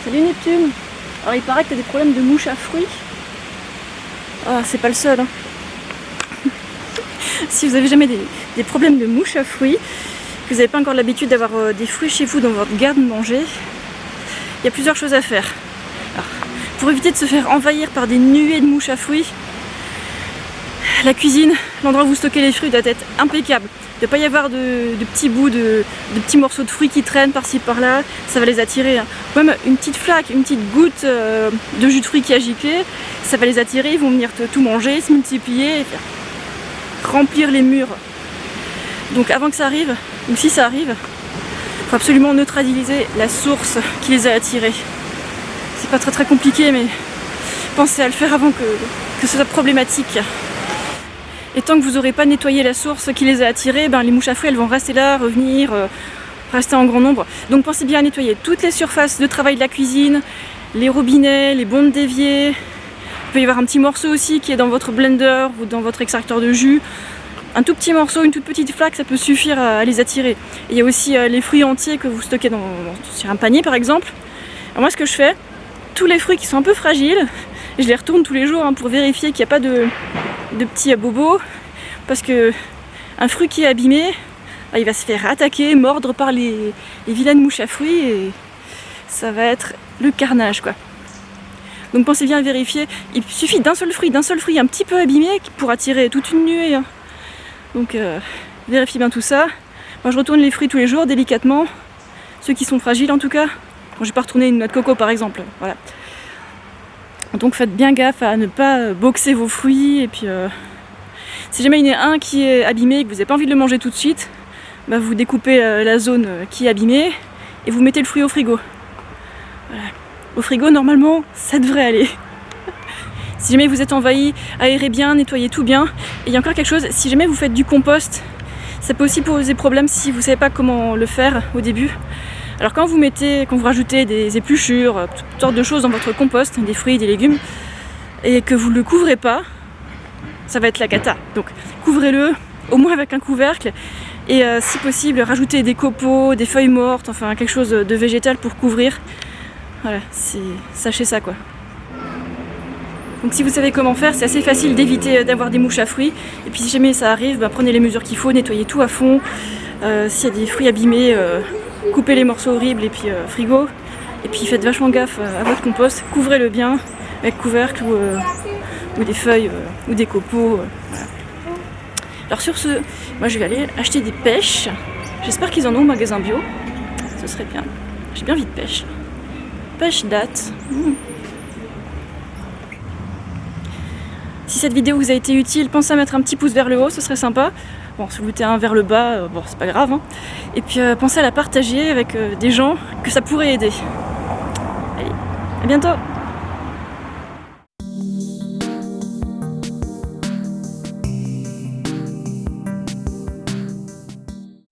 Salut Neptune. Alors il paraît que tu as des problèmes de mouches à fruits. Ah, c'est pas le seul. Hein. Si vous avez jamais des problèmes de mouches à fruits, que vous n'avez pas encore l'habitude d'avoir des fruits chez vous dans votre garde-manger, il y a plusieurs choses à faire. Alors, pour éviter de se faire envahir par des nuées de mouches à fruits, la cuisine, l'endroit où vous stockez les fruits doit être impeccable. Il ne doit pas y avoir de petits bouts, de petits morceaux de fruits qui traînent par-ci par-là, ça va les attirer. Hein. Même une petite flaque, une petite goutte de jus de fruits qui a giclé, ça va les attirer, ils vont venir tout manger, se multiplier, et faire remplir les murs. Donc avant que ça arrive, ou si ça arrive, il faut absolument neutraliser la source qui les a attirés. C'est pas très compliqué, mais pensez à le faire avant que ce soit problématique. Et tant que vous n'aurez pas nettoyé la source qui les a attirés, les mouches à fruits elles vont rester là, revenir, rester en grand nombre. Donc pensez bien à nettoyer toutes les surfaces de travail de la cuisine, les robinets, les bondes d'évier. Il peut y avoir un petit morceau aussi qui est dans votre blender ou dans votre extracteur de jus. Un tout petit morceau, une toute petite flaque, ça peut suffire à les attirer. Et il y a aussi les fruits entiers que vous stockez sur un panier par exemple. Alors moi ce que je fais, tous les fruits qui sont un peu fragiles, je les retourne tous les jours pour vérifier qu'il n'y a pas de petits bobos, parce que un fruit qui est abîmé, il va se faire attaquer, mordre par les vilaines mouches à fruits et ça va être le carnage quoi. Donc pensez bien à vérifier, il suffit d'un seul fruit un petit peu abîmé pour attirer toute une nuée. Hein. Donc vérifiez bien tout ça. Moi je retourne les fruits tous les jours délicatement, ceux qui sont fragiles en tout cas. Bon, je vais pas retourner une noix de coco par exemple, voilà. Donc faites bien gaffe à ne pas boxer vos fruits et puis si jamais il y en a un qui est abîmé et que vous n'avez pas envie de le manger tout de suite, vous découpez la zone qui est abîmée et vous mettez le fruit au frigo. Voilà. Au frigo normalement ça devrait aller. Si jamais vous êtes envahi, aérez bien, nettoyez tout bien. Et il y a encore quelque chose, si jamais vous faites du compost, ça peut aussi poser problème si vous ne savez pas comment le faire au début. Alors quand vous rajoutez des épluchures, toutes sortes de choses dans votre compost, des fruits, des légumes, et que vous ne le couvrez pas, ça va être la cata. Donc couvrez-le au moins avec un couvercle et si possible rajoutez des copeaux, des feuilles mortes, enfin quelque chose de végétal pour couvrir. Voilà, sachez ça quoi. Donc si vous savez comment faire, c'est assez facile d'éviter d'avoir des mouches à fruits. Et puis si jamais ça arrive, prenez les mesures qu'il faut, nettoyez tout à fond. S'il y a des fruits abîmés, coupez les morceaux horribles et puis frigo. Et puis faites vachement gaffe à votre compost, couvrez-le bien avec couvercle ou des feuilles ou des copeaux. Voilà. Alors sur ce, moi je vais aller acheter des pêches. J'espère qu'ils en ont au magasin bio. Ce serait bien. J'ai bien envie de pêche. Pêche date. Si cette vidéo vous a été utile, pensez à mettre un petit pouce vers le haut, ce serait sympa. Bon, si vous mettez un vers le bas, c'est pas grave. Hein. Et puis pensez à la partager avec des gens que ça pourrait aider. Allez, à bientôt!